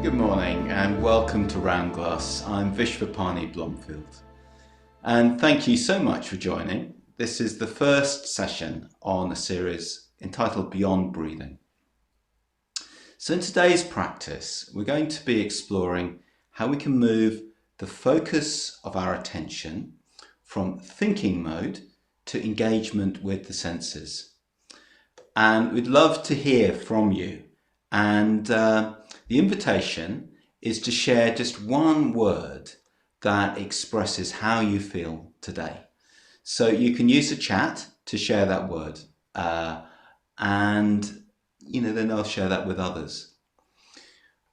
Good morning and welcome to Round Glass. I'm Vishvapani Blomfield and thank you so much for joining. This is the first session on a series entitled Beyond Breathing. So in today's practice, we're going to be exploring how we can move the focus of our attention from thinking mode to engagement with the senses. And we'd love to hear from you. And the invitation is to share just one word that expresses how you feel today. So you can use the chat to share that word, and then I'll share that with others.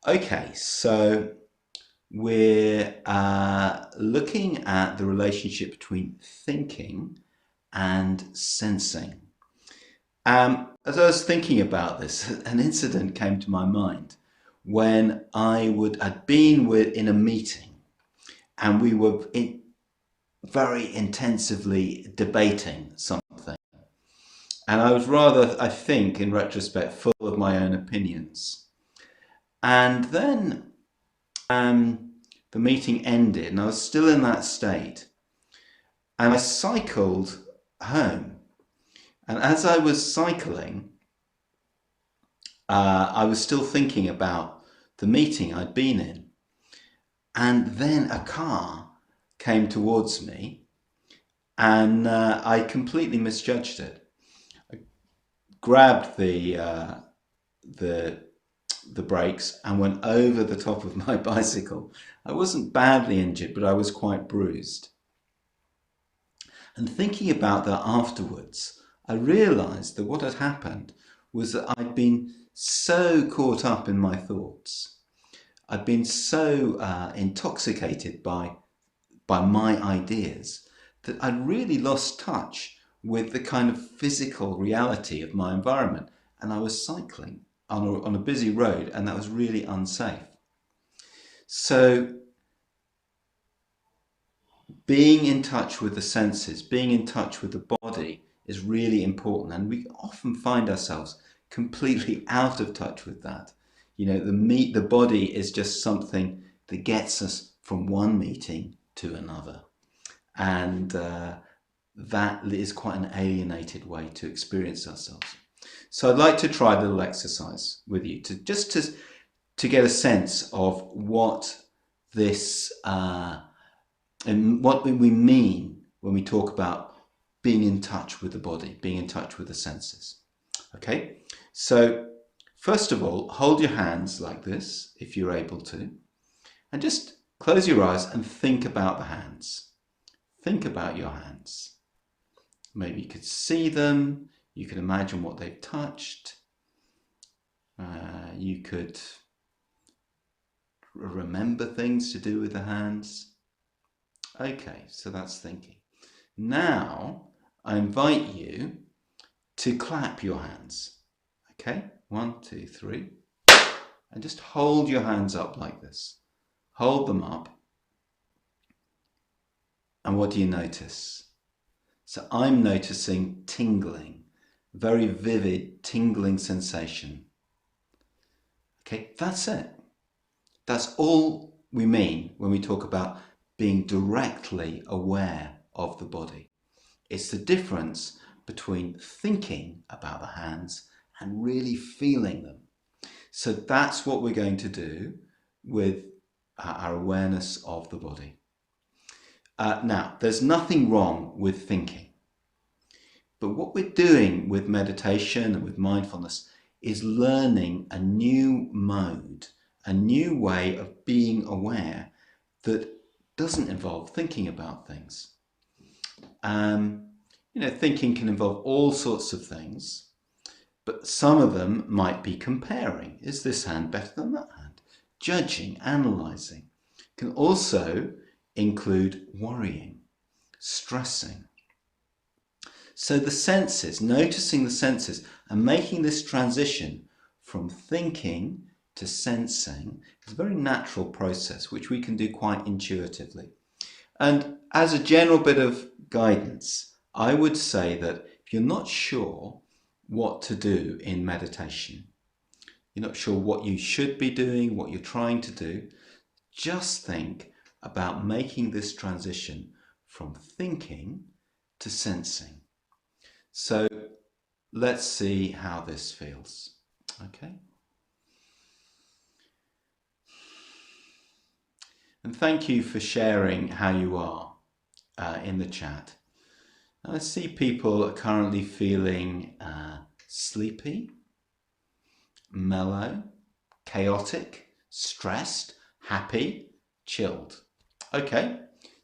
Okay, so we're looking at the relationship between thinking and sensing. As I was thinking about this, an incident came to my mind when I'd been in a meeting and we were very intensively debating something. And I was rather, I think, in retrospect, full of my own opinions. And then the meeting ended and I was still in that state. And I cycled home. And as I was cycling, I was still thinking about the meeting I'd been in. And then a car came towards me and I completely misjudged it. I grabbed the brakes and went over the top of my bicycle. I wasn't badly injured, but I was quite bruised. And thinking about that afterwards, I realized that what had happened was that I'd been so caught up in my thoughts. I'd been so intoxicated by my ideas that I'd really lost touch with the kind of physical reality of my environment. And I was cycling on a busy road, and that was really unsafe. So being in touch with the senses, being in touch with the body is really important, and we often find ourselves completely out of touch with that. The body is just something that gets us from one meeting to another, and that is quite an alienated way to experience ourselves. So I'd like to try a little exercise with you to get a sense of what this and what we mean when we talk about being in touch with the body, being in touch with the senses. Okay, so first of all, hold your hands like this, if you're able to, and just close your eyes and think about the hands. Think about your hands. Maybe you could see them, you could imagine what they've touched, you could remember things to do with the hands. Okay, so that's thinking. Now, I invite you to clap your hands. Okay, 1, 2, 3. And just hold your hands up like this. Hold them up. And what do you notice? So I'm noticing tingling, very vivid tingling sensation. Okay, that's it. That's all we mean when we talk about being directly aware of the body. It's the difference between thinking about the hands and really feeling them. So that's what we're going to do with our awareness of the body. Now, there's nothing wrong with thinking. But what we're doing with meditation and with mindfulness is learning a new mode, a new way of being aware that doesn't involve thinking about things. Thinking can involve all sorts of things, but some of them might be comparing. Is this hand better than that hand? Judging, analysing. Can also include worrying, stressing. So the senses, noticing the senses and making this transition from thinking to sensing is a very natural process which we can do quite intuitively. And as a general bit of guidance, I would say that if you're not sure what to do in meditation, you're not sure what you should be doing, what you're trying to do, just think about making this transition from thinking to sensing. So let's see how this feels. Okay? And thank you for sharing how you are in the chat. I see people are currently feeling sleepy, mellow, chaotic, stressed, happy, chilled. Okay,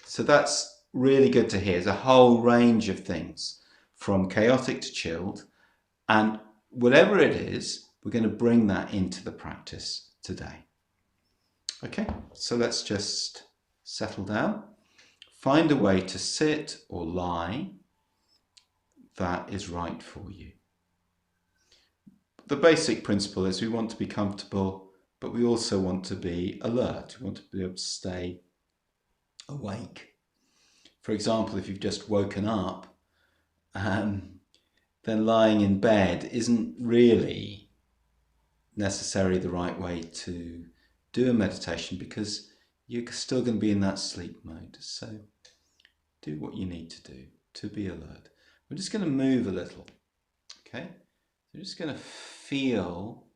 so that's really good to hear. There's a whole range of things from chaotic to chilled, and whatever it is, we're going to bring that into the practice today. Okay, so let's just settle down. Find a way to sit or lie that is right for you. The basic principle is we want to be comfortable, but we also want to be alert. We want to be able to stay awake. For example, if you've just woken up, then lying in bed isn't really necessarily the right way to do a meditation because you're still going to be in that sleep mode. So do what you need to do to be alert. We're just going to move a little, okay? We're just going to feel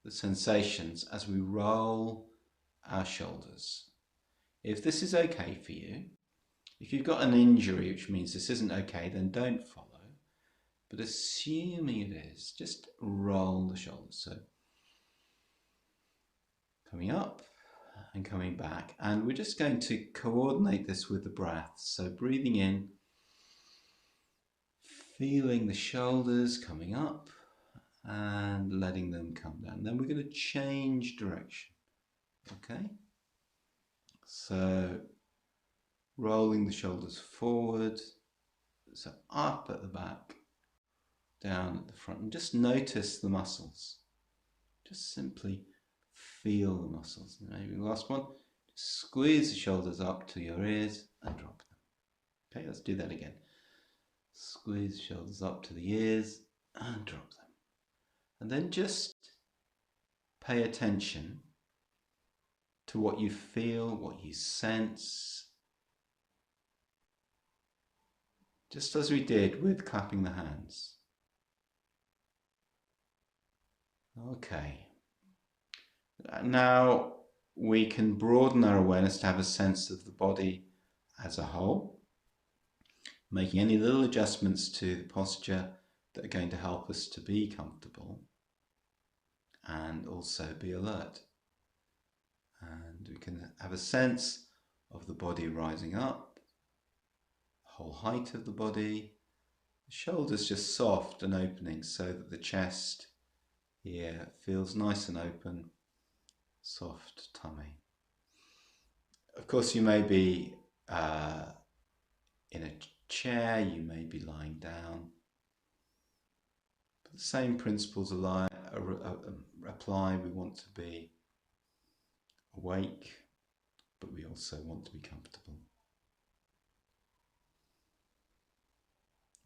the sensations as we roll our shoulders. If this is okay for you, if you've got an injury which means this isn't okay, then don't follow. But assuming it is, just roll the shoulders. So coming up and coming back. And we're just going to coordinate this with the breath. So breathing in, feeling the shoulders coming up and letting them come down. Then we're going to change direction. Okay? So rolling the shoulders forward, so up at the back, down at the front, and just notice the muscles. Just simply feel the muscles. Maybe the last one, just squeeze the shoulders up to your ears and drop them. Okay, let's do that again. Squeeze the shoulders up to the ears and drop them. And then just pay attention to what you feel, what you sense, just as we did with clapping the hands. Okay. Now we can broaden our awareness to have a sense of the body as a whole, making any little adjustments to the posture that are going to help us to be comfortable and also be alert. And we can have a sense of the body rising up, the whole height of the body, the shoulders just soft and opening so that the chest here feels nice and open, soft tummy. Of course, you may be in a chair, you may be lying down. But the same principles apply. We want to be awake, but we also want to be comfortable.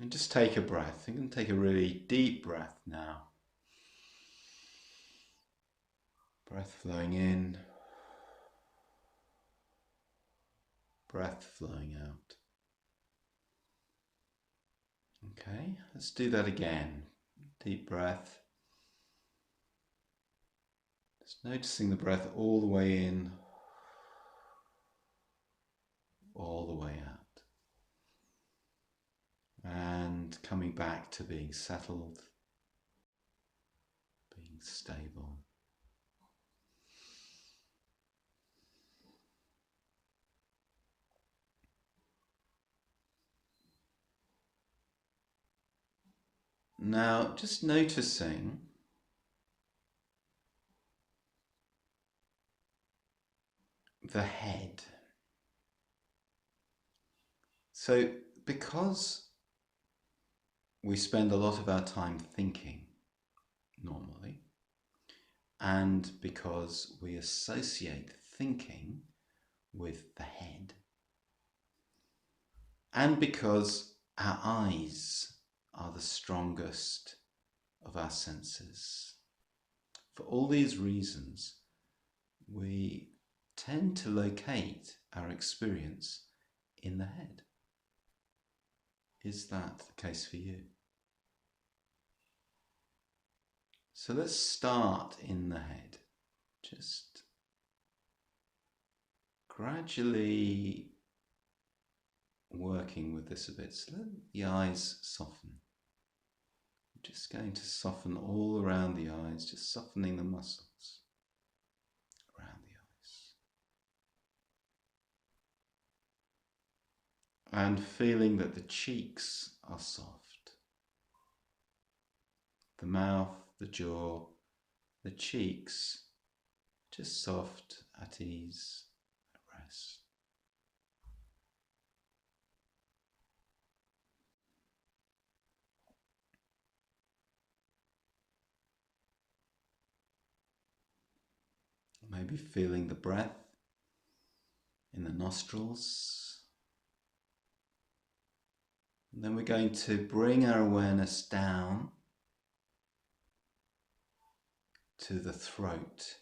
And just take a breath. You can take a really deep breath now. Breath flowing in, breath flowing out. Okay, let's do that again. Deep breath. Just noticing the breath all the way in, all the way out. And coming back to being settled, being stable. Now, just noticing the head. So, because we spend a lot of our time thinking normally, and because we associate thinking with the head, and because our eyes are the strongest of our senses. For all these reasons, we tend to locate our experience in the head. Is that the case for you? So let's start in the head. Just gradually working with this a bit. So let the eyes soften. I'm just going to soften all around the eyes, just softening the muscles around the eyes. And feeling that the cheeks are soft. The mouth, the jaw, the cheeks, just soft, at ease, at rest. Maybe feeling the breath in the nostrils. And then we're going to bring our awareness down to the throat.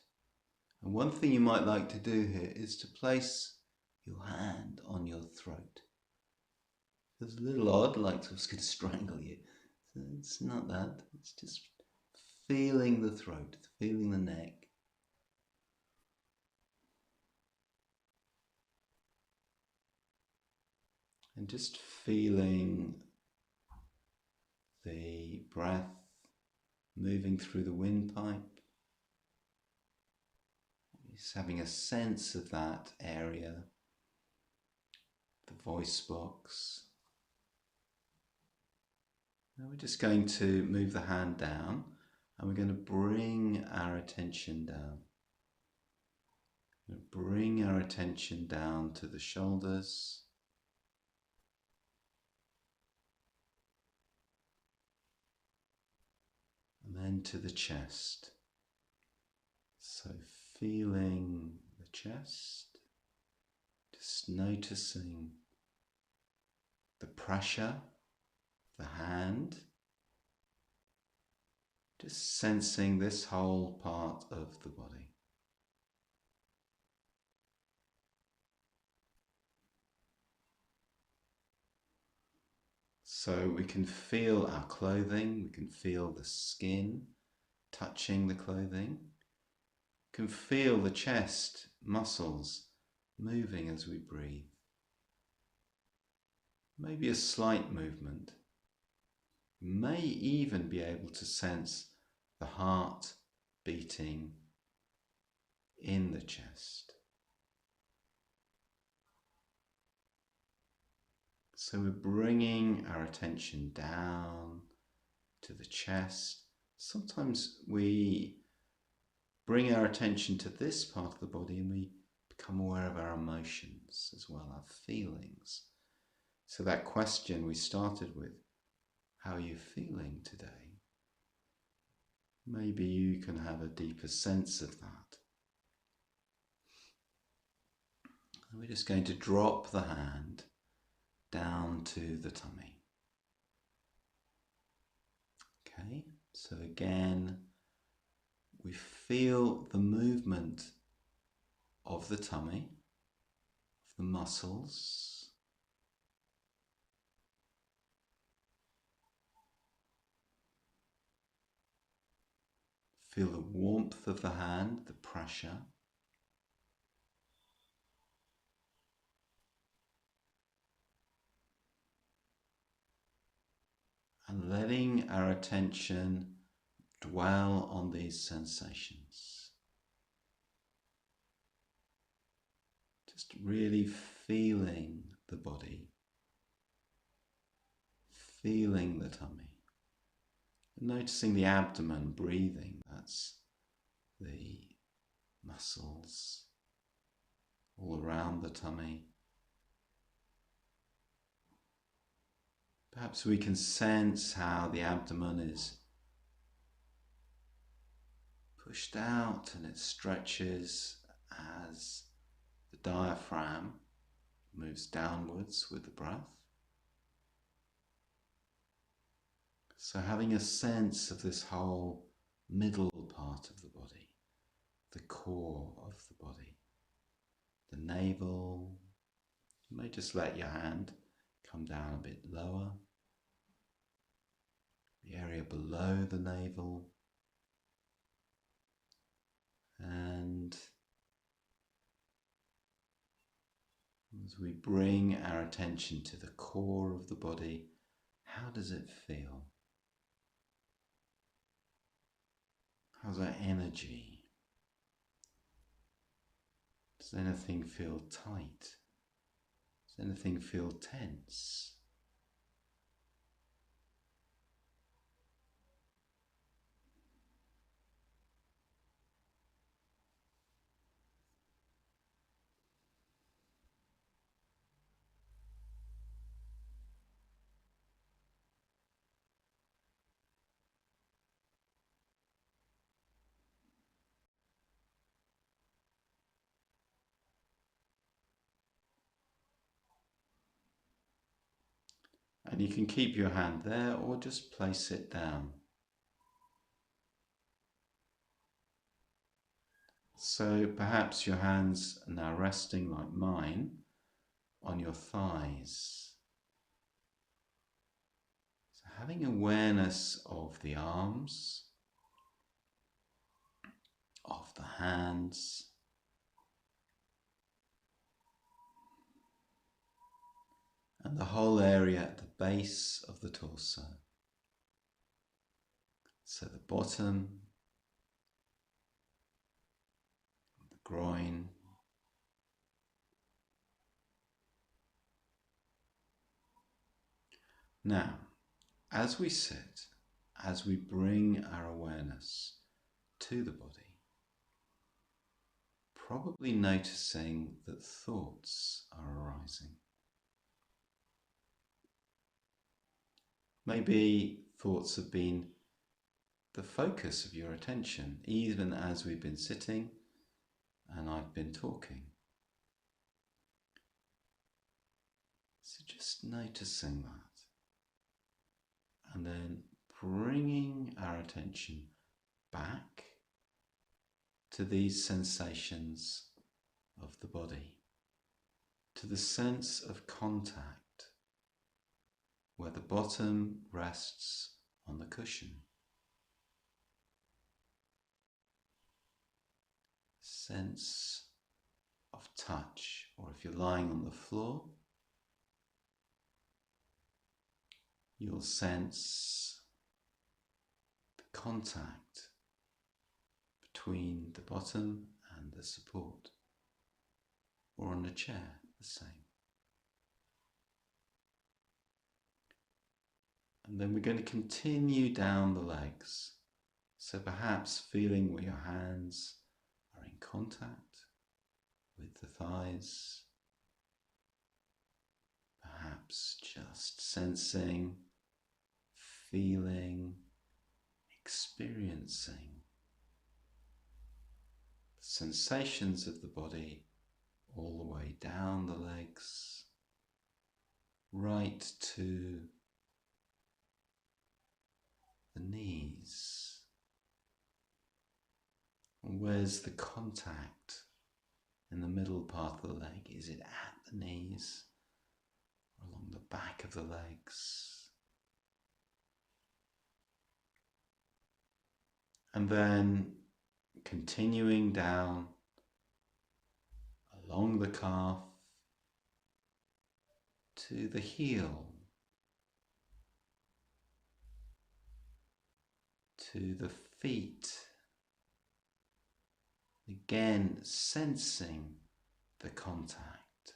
And one thing you might like to do here is to place your hand on your throat. Feels a little odd, like I was going to strangle you. So it's not that. It's just feeling the throat, feeling the neck. And just feeling the breath moving through the windpipe. Just having a sense of that area, the voice box. Now we're just going to move the hand down and we're going to bring our attention down. Bring our attention down to the shoulders. And then to the chest. So feeling the chest, just noticing the pressure, the hand, just sensing this whole part of the body. So we can feel our clothing, we can feel the skin touching the clothing. Can feel the chest muscles moving as we breathe. Maybe a slight movement. You may even be able to sense the heart beating in the chest. So we're bringing our attention down to the chest. Sometimes we bring our attention to this part of the body and we become aware of our emotions as well, our feelings. So that question we started with, how are you feeling today? Maybe you can have a deeper sense of that. And we're just going to drop the hand down to the tummy. Okay, so again, we feel the movement of the tummy, of the muscles. Feel the warmth of the hand, the pressure. And letting our attention dwell on these sensations. Just really feeling the body, feeling the tummy, and noticing the abdomen breathing. That's the muscles all around the tummy. Perhaps we can sense how the abdomen is pushed out and it stretches as the diaphragm moves downwards with the breath. So having a sense of this whole middle part of the body, the core of the body, the navel. You may just let your hand come down a bit lower, the area below the navel, and as we bring our attention to the core of the body, how does it feel? How's our energy? Does anything feel tight? Does anything feel tense? And you can keep your hand there or just place it down. So perhaps your hands are now resting like mine on your thighs. So having awareness of the arms, of the hands, and the whole area at the base of the torso. So the bottom, the groin, now, as we sit, as we bring our awareness to the body, probably noticing that thoughts are arising. Maybe thoughts have been the focus of your attention, even as we've been sitting and I've been talking. So just noticing that, and then bringing our attention back to these sensations of the body, to the sense of contact where the bottom rests on the cushion. Sense of touch, or if you're lying on the floor, you'll sense the contact between the bottom and the support, or on a chair, the same. And then we're going to continue down the legs. So perhaps feeling where your hands are in contact with the thighs. Perhaps just sensing, feeling, experiencing the sensations of the body all the way down the legs, right to the knees. And where's the contact in the middle part of the leg? Is it at the knees or along the back of the legs? And then continuing down along the calf to the heel, to the feet. Again, sensing the contact,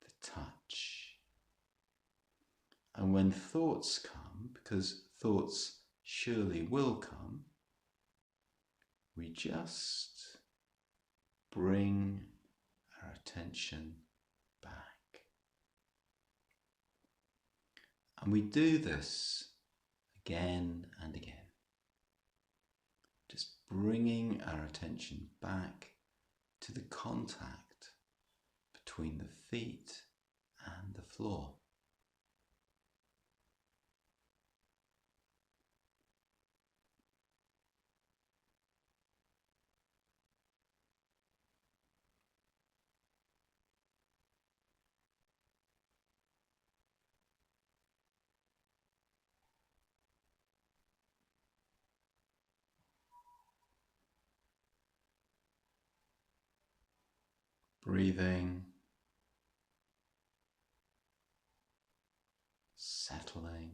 the touch. And when thoughts come, because thoughts surely will come, we just bring our attention back. And we do this again and again. Just bringing our attention back to the contact between the feet and the floor. breathing, settling,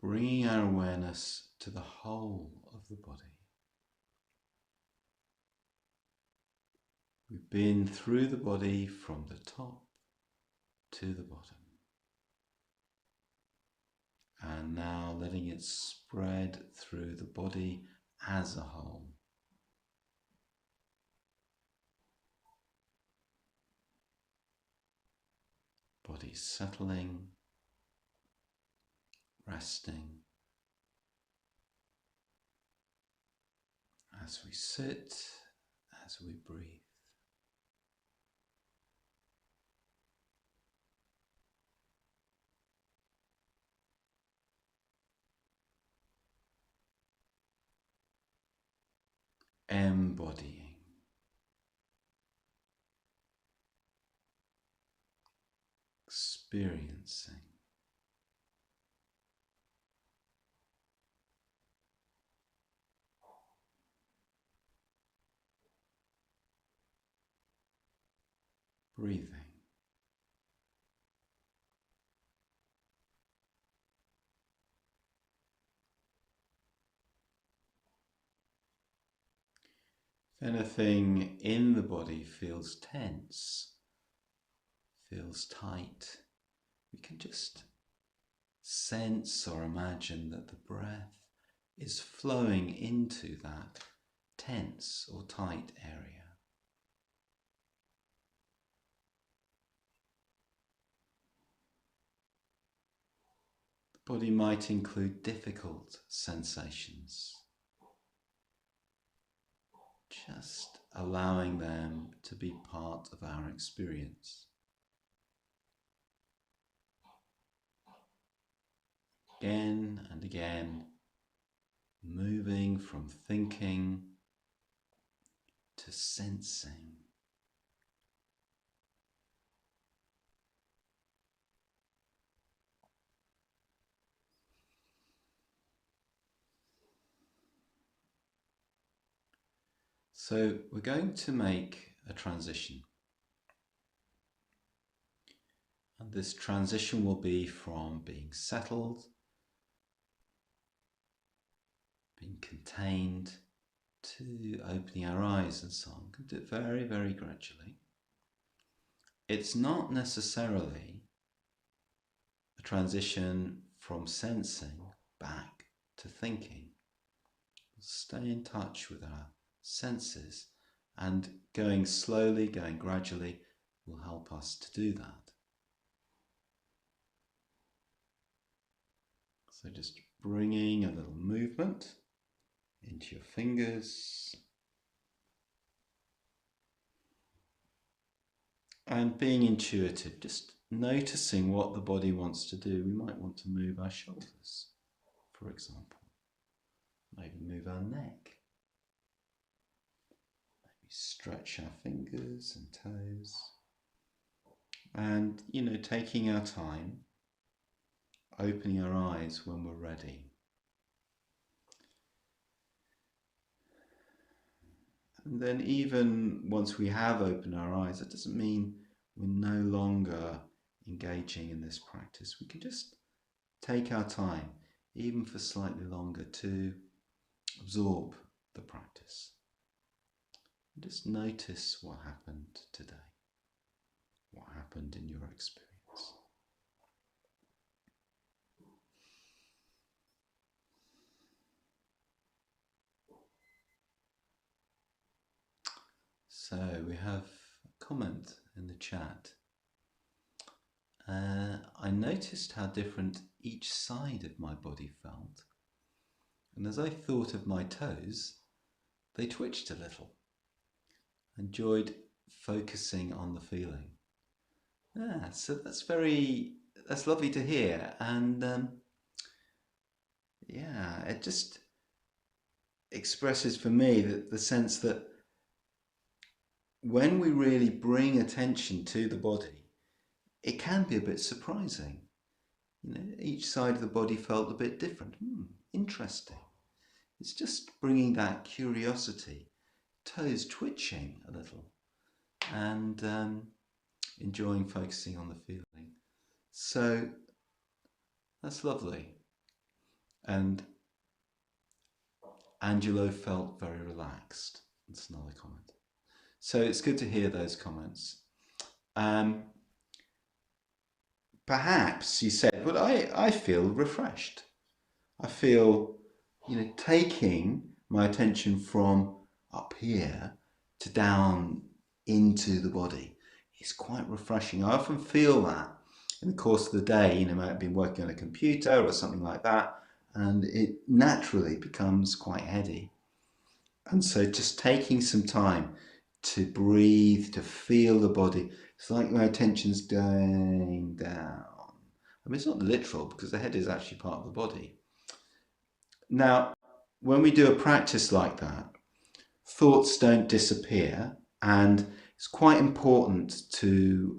bringing our awareness to the whole of the body. We've been through the body from the top to the bottom. And now letting it spread through the body as a whole. Body settling, resting. As we sit, as we breathe. Embodying, experiencing, breathing. If anything in the body feels tense, feels tight, we can just sense or imagine that the breath is flowing into that tense or tight area. The body might include difficult sensations, just allowing them to be part of our experience. Again and again, moving from thinking to sensing. So we're going to make a transition. And this transition will be from being settled, being contained, to opening our eyes and so on. We can do it very, very gradually. It's not necessarily a transition from sensing back to thinking. We'll stay in touch with our senses, and going slowly, going gradually will help us to do that. So just bringing a little movement into your fingers and being intuitive, just noticing what the body wants to do. We might want to move our shoulders, for example. Maybe move our neck. Maybe stretch our fingers and toes. And, taking our time, opening our eyes when we're ready. And then even once we have opened our eyes, that doesn't mean we're no longer engaging in this practice. We can just take our time, even for slightly longer, to absorb the practice. And just notice what happened today, what happened in your experience. So we have a comment in the chat. I noticed how different each side of my body felt, and as I thought of my toes, they twitched a little. I enjoyed focusing on the feeling. So that's lovely to hear, and it just expresses for me the sense that when we really bring attention to the body, it can be a bit surprising. Each side of the body felt a bit different. Interesting. It's just bringing that curiosity toes twitching a little and enjoying focusing on the feeling. So that's lovely. And Angelo felt very relaxed. That's another comment. So it's good to hear those comments. Perhaps you said, well, I feel refreshed. I feel, taking my attention from up here to down into the body is quite refreshing. I often feel that in the course of the day, I might have been working on a computer or something like that, and it naturally becomes quite heady. And so just taking some time to breathe, to feel the body, it's like my attention's going down. I mean, it's not literal because the head is actually part of the body. Now, when we do a practice like that, thoughts don't disappear, and it's quite important to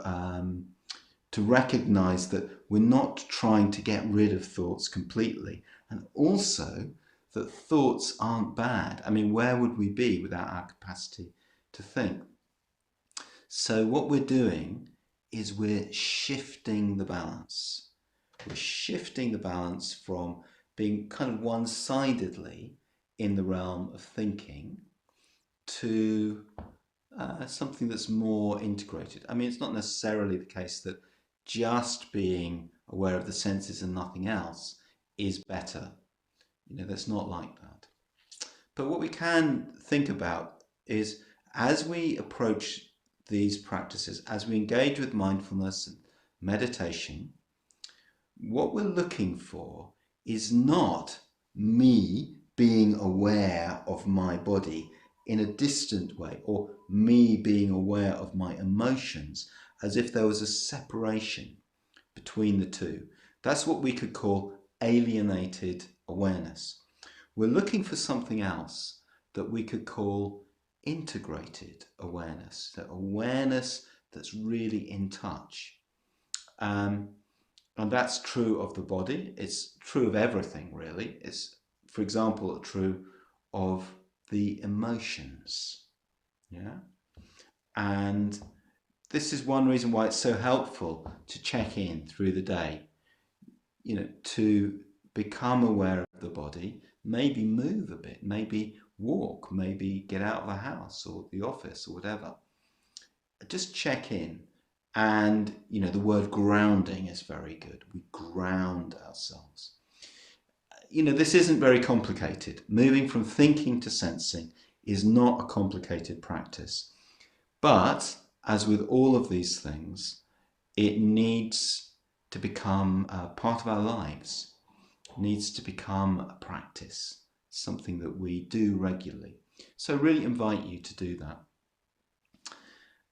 recognize that we're not trying to get rid of thoughts completely, and also that thoughts aren't bad. I mean, where would we be without our capacity to think? So what we're doing is we're shifting the balance. We're shifting the balance from being kind of one-sidedly in the realm of thinking to something that's more integrated. I mean, it's not necessarily the case that just being aware of the senses and nothing else is better. That's not like that. But what we can think about is, as we approach these practices, as we engage with mindfulness and meditation, what we're looking for is not me being aware of my body in a distant way, or me being aware of my emotions as if there was a separation between the two. That's what we could call alienated awareness. We're looking for something else that we could call integrated awareness, that awareness that's really in touch. And that's true of the body. It's true of everything, really. It's, for example, true of the emotions. Yeah. And this is one reason why it's so helpful to check in through the day, to become aware of the body, maybe move a bit, maybe walk, maybe get out of the house or the office or whatever. Just check in. And, the word grounding is very good. We ground ourselves. This isn't very complicated. Moving from thinking to sensing is not a complicated practice. But, as with all of these things, it needs to become a part of our lives. It needs to become a practice, something that we do regularly. So I really invite you to do that.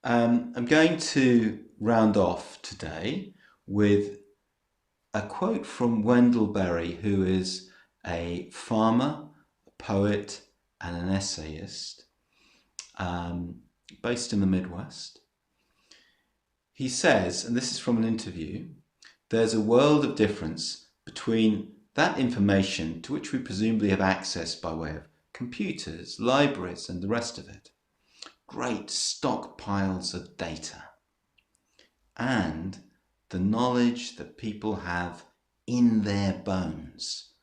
I'm going to round off today with a quote from Wendell Berry, who is a farmer, a poet, and an essayist based in the Midwest. He says, and this is from an interview, "There's a world of difference between that information to which we presumably have access by way of computers, libraries, and the rest of it. Great stockpiles of data, and the knowledge that people have in their bones,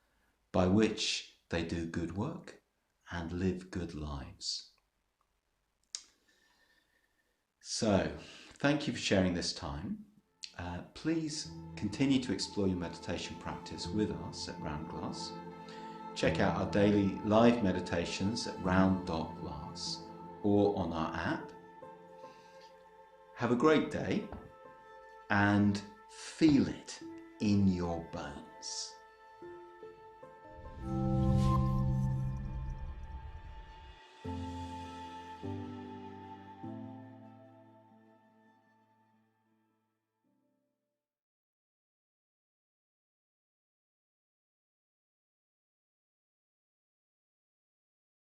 by which they do good work and live good lives." So, thank you for sharing this time. Please continue to explore your meditation practice with us at Round Glass. Check out our daily live meditations at round.glass or on our app. Have a great day and feel it in your bones.